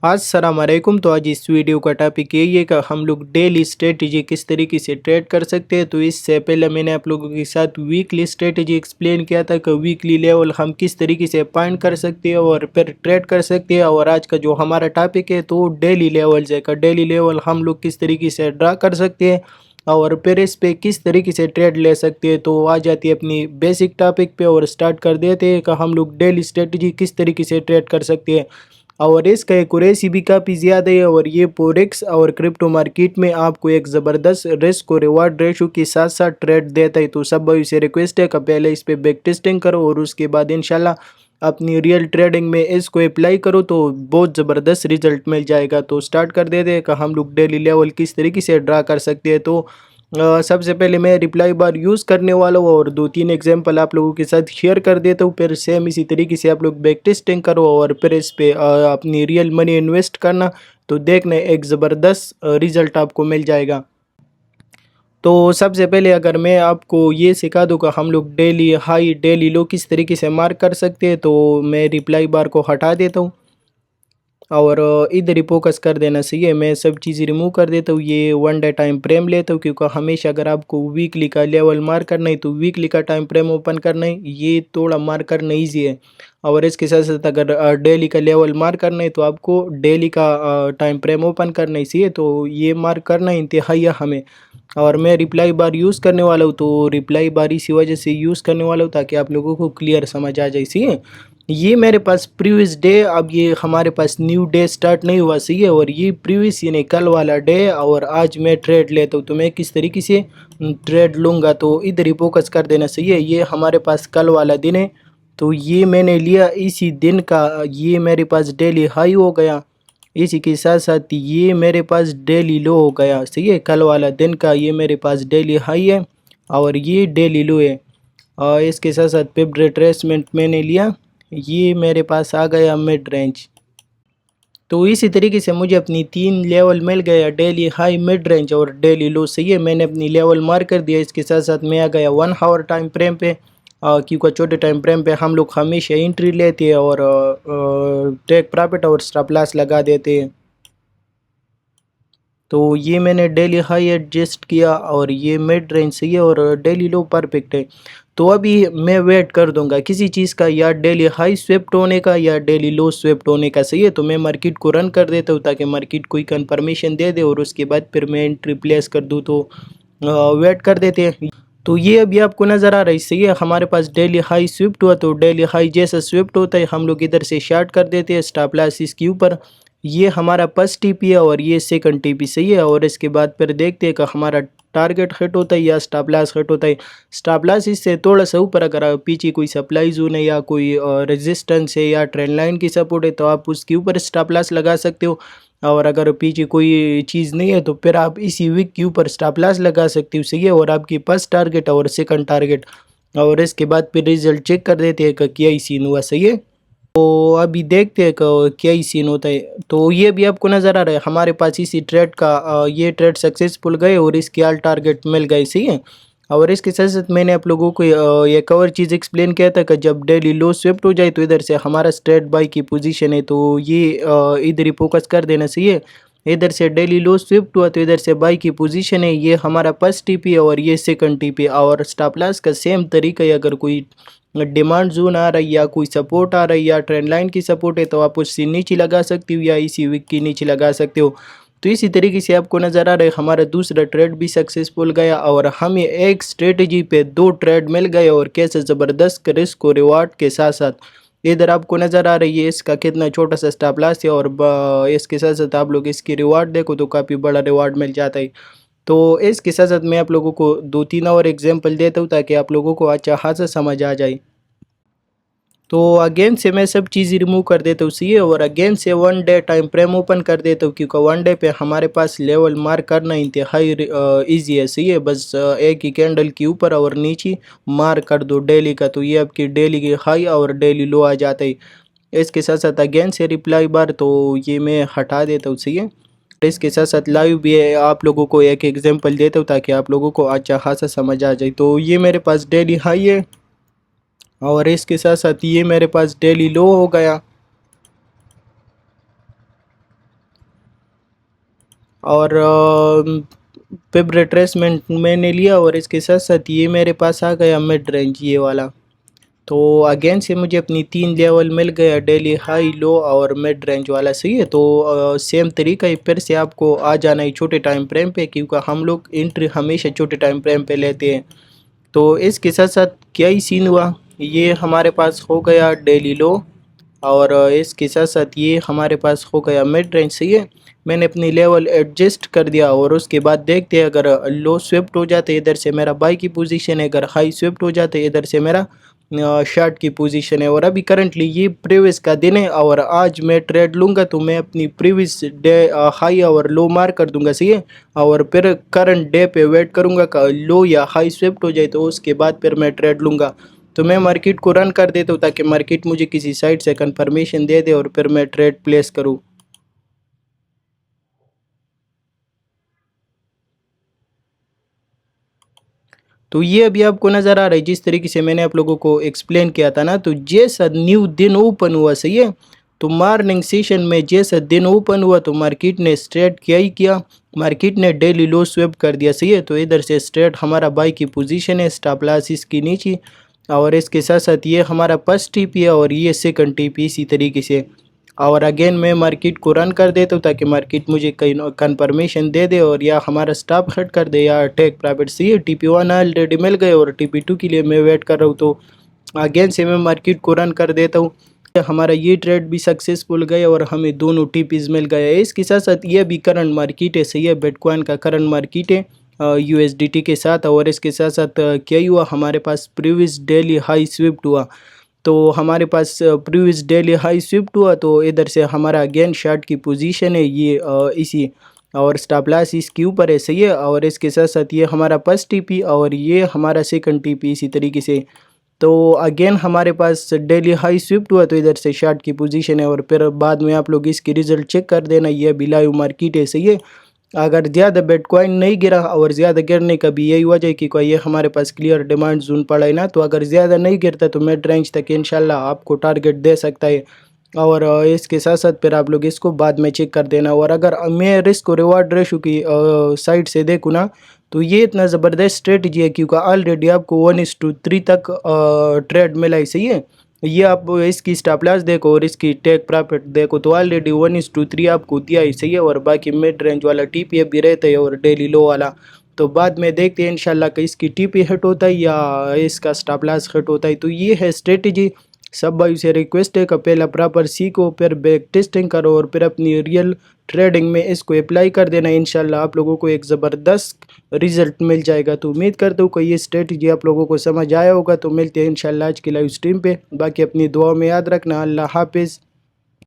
अस्सलाम वालेकुम। तो आज इस वीडियो का टॉपिक यही है कि हम लोग डेली स्ट्रेटजी किस तरीके से ट्रेड कर सकते हैं। तो इससे पहले मैंने आप लोगों के साथ वीकली स्ट्रेटजी एक्सप्लेन किया था कि वीकली लेवल हम किस तरीके से पॉइंट कर सकते हैं और फिर ट्रेड कर सकते हैं। और आज का जो हमारा टॉपिक है तो डेली लेवल्स है का डेली लेवल हम लोग किस तरीके से ड्रा कर सकते हैं और फिर इस पे किस तरीके से ट्रेड ले सकते हैं। तो आ जाती है अपनी बेसिक टॉपिक पे और स्टार्ट कर देते हैं कि हम लोग डेली स्ट्रेटजी किस तरीके से ट्रेड कर सकते हैं। और इसका एक्यूरेसी भी काफ़ी ज़्यादा है और ये फोरेक्स और क्रिप्टो मार्केट में आपको एक ज़बरदस्त रिस्क और रिवार्ड रेशो के साथ साथ ट्रेड देता है। तो सब भाई से रिक्वेस्ट है कि पहले इस पे बैक टेस्टिंग करो और उसके बाद इंशाल्लाह अपनी रियल ट्रेडिंग में इसको अप्लाई करो तो बहुत ज़बरदस्त रिजल्ट मिल जाएगा। तो स्टार्ट कर देते हैं कि हम लोग डेली लेवल किस तरीके से ड्रा कर सकते हैं। तो सबसे पहले मैं रिप्लाई बार यूज़ करने वाला हूँ और दो तीन एग्जांपल आप लोगों के साथ शेयर कर देता हूँ। फिर सेम इसी तरीके से आप लोग बैक टेस्टिंग करो और फिर इस पे अपनी रियल मनी इन्वेस्ट करना। तो देखना एक ज़बरदस्त रिज़ल्ट आपको मिल जाएगा। तो सबसे पहले अगर मैं आपको ये सिखा दूँ कि हम लोग डेली हाई डेली लो किस तरीके से मार्क कर सकते हैं, तो मैं रिप्लाई बार को हटा देता हूँ और इधर ही फोकस कर देना चाहिए। मैं सब चीज़ें रिमूव कर देता हूँ। ये वन डे टाइम फ्रेम लेता हूँ क्योंकि हमेशा अगर आपको वीकली का लेवल मार्क करना है तो वीकली का टाइम फ्रेम ओपन करना है, ये थोड़ा मार्क करना ईजी है। और इसके साथ साथ अगर डेली का लेवल मार्क करना है तो आपको डेली का टाइम फ्रेम ओपन करना ही चाहिए। तो ये मार्क करना इंतहाई हमें। और मैं रिप्लाई बार यूज़ करने वाला हूँ तो रिप्लाई बार इसी वजह से यूज़ करने वाला हूँ ताकि आप लोगों को क्लियर समझ आ जाए। सही है, ये मेरे पास प्रीवियस डे, अब ये हमारे पास न्यू डे स्टार्ट नहीं हुआ। सही है, और ये प्रीवियस यानी कल वाला डे और आज मैं ट्रेड लेता हूँ तो मैं किस तरीके से ट्रेड लूँगा तो इधर ही फोकस कर देना। सही है, ये हमारे पास कल वाला दिन है तो ये मैंने लिया इसी दिन का, ये मेरे पास डेली हाई हो गया। इसी के साथ साथ ये मेरे पास डेली लो हो गया। सही है, कल वाला दिन का ये मेरे पास डेली हाई है और ये डेली लो है। और इसके साथ साथ पिप रिट्रेसमेंट मैंने लिया, ये मेरे पास आ गया मिड रेंज। तो इसी तरीके से मुझे अपनी तीन लेवल मिल गया, डेली हाई मिड रेंज और डेली लो। सही है, मैंने अपनी लेवल मार्क कर दिया। इसके साथ साथ मैं आ गया 1 आवर टाइम फ्रेम पे क्योंकि छोटे टाइम फ्रेम पे हम लोग हमेशा एंट्री लेते हैं और टेक प्रॉफिट और स्टॉप लॉस लगा देते हैं। तो ये मैंने डेली हाई एडजस्ट किया और ये मिड रेंज सही है और डेली लो परफेक्ट है। तो अभी मैं वेट कर दूंगा किसी चीज़ का, या डेली हाई स्वेप्ट होने का या डेली लो स्वेप्ट होने का। सही है, तो मैं मार्केट को रन कर देता हूँ ताकि मार्केट कोई कंफर्मेशन दे दे और उसके बाद फिर मैं एंट्री प्लेस कर दूँ। तो वेट कर देते हैं। तो ये अभी आपको नज़र आ रहा है। सही है, हमारे पास डेली हाई स्विफ्ट हुआ तो डेली हाई जैसा स्विफ्ट होता है हम लोग इधर से शार्ट कर देते हैं स्टॉप लॉस इसके ऊपर। ये हमारा फर्स्ट टीपी है और ये सेकंड टीपी। सही है, और इसके बाद फिर देखते हैं कि हमारा टारगेट हिट होता है या स्टॉप लॉस हिट होता है। स्टॉप लॉस इससे थोड़ा सा ऊपर अगर पीछे कोई सप्लाई जोन है या कोई रेजिस्टेंस है या ट्रेंड लाइन की सपोर्ट है तो आप उसके ऊपर स्टॉप लॉस लगा सकते हो। और अगर पीछे कोई चीज़ नहीं है तो फिर आप इसी वीक के ऊपर स्टॉप लॉस लगा सकते हो। सही है, और आपकी फर्स्ट टारगेट और सेकंड टारगेट और इसके बाद फिर रिजल्ट चेक कर देते हैं कि क्या ही सीन हुआ। सही है, तो अभी देखते हैं कि क्या ही सीन होता है। तो ये भी आपको नज़र आ रहा है हमारे पास इसी ट्रेड का ये ट्रेड सक्सेसफुल गए और इसके ऑल टारगेट मिल गए। सही है, और इसके साथ साथ मैंने आप लोगों को एक और चीज़ एक्सप्लेन किया था कि जब डेली लो स्विफ्ट हो जाए तो इधर से हमारा स्ट्रेट बाई की पोजीशन है तो ये इधर ही फोकस कर देना चाहिए। इधर से डेली लो स्विफ्ट हुआ तो इधर से बाई की पोजीशन है, ये हमारा फर्स्ट टीपी है और ये सेकंड टीपी। और स्टॉप लॉस का सेम तरीका है, अगर कोई डिमांड जोन आ रही है या कोई सपोर्ट आ रही है या ट्रेंड लाइन की सपोर्ट है तो आप उससे नीचे लगा सकते हो या इसी वीक की नीचे लगा सकते हो। तो इसी तरीके से आपको नज़र आ रहा है हमारा दूसरा ट्रेड भी सक्सेसफुल गया और हमें एक स्ट्रेटजी पे दो ट्रेड मिल गए और कैसे ज़बरदस्त रिस्क और रिवार्ड के साथ साथ। इधर आपको नज़र आ रही है इसका कितना छोटा सा स्टॉप लॉस है और इसके साथ साथ आप लोग इसकी रिवार्ड देखो तो काफ़ी बड़ा रिवार्ड मिल जाता है। तो इसके साथ साथ मैं आप लोगों को दो तीन और एग्जांपल देता हूँ ताकि आप लोगों को अच्छा खासा समझ आ जाए। तो अगेन से मैं सब चीज़ रिमूव कर देता हूँ। सी और अगेन से one day time frame open कर देता हूँ क्योंकि वन डे पे हमारे पास लेवल मार्क करना इंतहाई ईजी है। सही है, बस एक ही कैंडल के ऊपर और नीचे मार्क कर दो डेली का तो ये आपकी डेली की हाई और डेली लो आ जाता है। इसके साथ साथ अगेन से रिप्लाई बार तो ये मैं हटा देता हूँ। सही है, इसके साथ साथ लाइव भी है, आप लोगों को एक एग्जांपल देता हूँ ताकि आप लोगों को अच्छा खासा समझ आ जाए। तो ये मेरे पास डेली हाई है और इसके साथ साथ ये मेरे पास डेली लो हो गया। और पिप रिट्रेसमेंट मैंने लिया और इसके साथ साथ ये मेरे पास आ गया मिड रेंज ये वाला। तो अगेन से मुझे अपनी 3 लेवल मिल गया, डेली हाई, लो और मिड रेंज वाला। सही है। तो सेम तरीका ही फिर से आपको आ जाना है छोटे टाइम फ्रेम पे, क्योंकि हम लोग एंट्री हमेशा छोटे टाइम फ्रेम पे लेते हैं। तो इसके साथ साथ क्या ही सीन हुआ, ये हमारे पास हो गया डेली लो और इसके साथ साथ ये हमारे पास हो गया मिड रेंज। सही है। मैंने अपनी लेवल एडजस्ट कर दिया और उसके बाद देखते हैं, अगर लो स्विफ्ट हो जाते इधर से मेरा बाई की पोजीशन है, अगर हाई स्विफ्ट हो जाते इधर से मेरा शॉर्ट की पोजीशन है। और अभी करंटली ये प्रीवियस का दिन है और आज मैं ट्रेड लूँगा तो मैं अपनी प्रीवियस डे हाई और लो मार्क कर दूंगा। सही है। और फिर करंट डे पे वेट करूँगा लो या हाई स्विफ्ट हो जाए, तो उसके बाद फिर मैं ट्रेड लूँगा। तो मैं मार्केट को रन कर देता हूँ ताकि मार्केट मुझे किसी साइड से कंफर्मेशन दे दे और फिर मैं ट्रेड प्लेस करूँ। तो ये अभी आपको नज़र आ रहा है जिस तरीके से मैंने आप लोगों को एक्सप्लेन किया था ना। तो जैसा न्यू दिन ओपन हुआ, सही है, तो मॉर्निंग सेशन में जैसा दिन ओपन हुआ तो मार्केट ने स्ट्रेट क्या ही किया, मार्केट ने डेली लो स्वेप कर दिया। सही है। तो इधर से स्ट्रेट हमारा बाई की पोजीशन है, स्टॉप लॉस इसकी नीचे और इसके साथ साथ ये हमारा फर्स्ट टीपी है और ये सेकंड टीपी इसी तरीके से। और अगेन मैं मार्केट को रन कर देता हूँ ताकि मार्केट मुझे कहीं कन्फर्मेशन दे दे और या हमारा स्टॉप हट कर दे या टेक प्रॉफिट। सी TP1 ऑलरेडी मिल गए और TP2 के लिए मैं वेट कर रहा हूँ। तो अगेन से मैं मार्केट को रन कर देता हूँ। हमारा ये ट्रेड भी सक्सेसफुल गया और हमें दोनों टीपीज मिल गए। इसके साथ साथ ये भी करंट मार्केट है। सही है। बिटकॉइन का करंट मार्केट है USDT के साथ। और इसके साथ साथ क्या ही हुआ, हमारे पास प्रीवियस डेली हाई स्विफ्ट हुआ। तो हमारे पास प्रीवियस डेली हाई स्विफ्ट हुआ तो इधर से हमारा अगेन शॉर्ट की पोजीशन है ये इसी और स्टॉप लॉस इसके ऊपर है। सही है। और इसके साथ साथ ये हमारा फर्स्ट टीपी और ये हमारा सेकंड टीपी इसी तरीके से। तो अगेन हमारे पास डेली हाई स्विफ्ट हुआ तो इधर से शॉर्ट की पोजीशन है और फिर बाद में आप लोग इसकी रिजल्ट चेक कर देना। ये भी लाइव मार्केट है। सही है। अगर ज़्यादा बिटकॉइन नहीं गिरा और ज़्यादा गिरने का भी यही वजह है कि कोई ये हमारे पास क्लियर डिमांड जोन पड़ा है ना। तो अगर ज़्यादा नहीं गिरता तो मिड रेंज तक इंशाल्लाह आपको टारगेट दे सकता है। और इसके साथ साथ फिर आप लोग इसको बाद में चेक कर देना। और अगर मैं रिस्क और रिवार्ड रेशो की साइड से देखूँ ना, तो ये इतना ज़बरदस्त स्ट्रेटजी है क्योंकि ऑलरेडी आपको 1:3 तक ट्रेड मिला है। सही है। ये आप इसकी स्टॉप लॉस देखो और इसकी टेक प्रॉफिट देखो तो ऑलरेडी 1:3 आपको दिया ही। सही है। और बाकी मिड रेंज वाला TP भी रहता है और डेली लो वाला। तो बाद में देखते हैं इंशाल्लाह कि इसकी TP हिट होता है या इसका स्टॉप लॉस हिट होता है। तो ये है स्ट्रेटजी। सब भाई से रिक्वेस्ट है कि पहला प्रॉपर सीखो, फिर बैक टेस्टिंग करो और फिर अपनी रियल ट्रेडिंग में इसको अप्लाई कर देना। इंशाल्लाह आप लोगों को एक ज़बरदस्त रिजल्ट मिल जाएगा। तो उम्मीद करता हूँ कि ये स्ट्रेटजी आप लोगों को समझ आया होगा। तो मिलते हैं इंशाल्लाह आज की लाइव स्ट्रीम पे। बाकी अपनी दुआ में याद रखना। अल्लाह हाफिज़।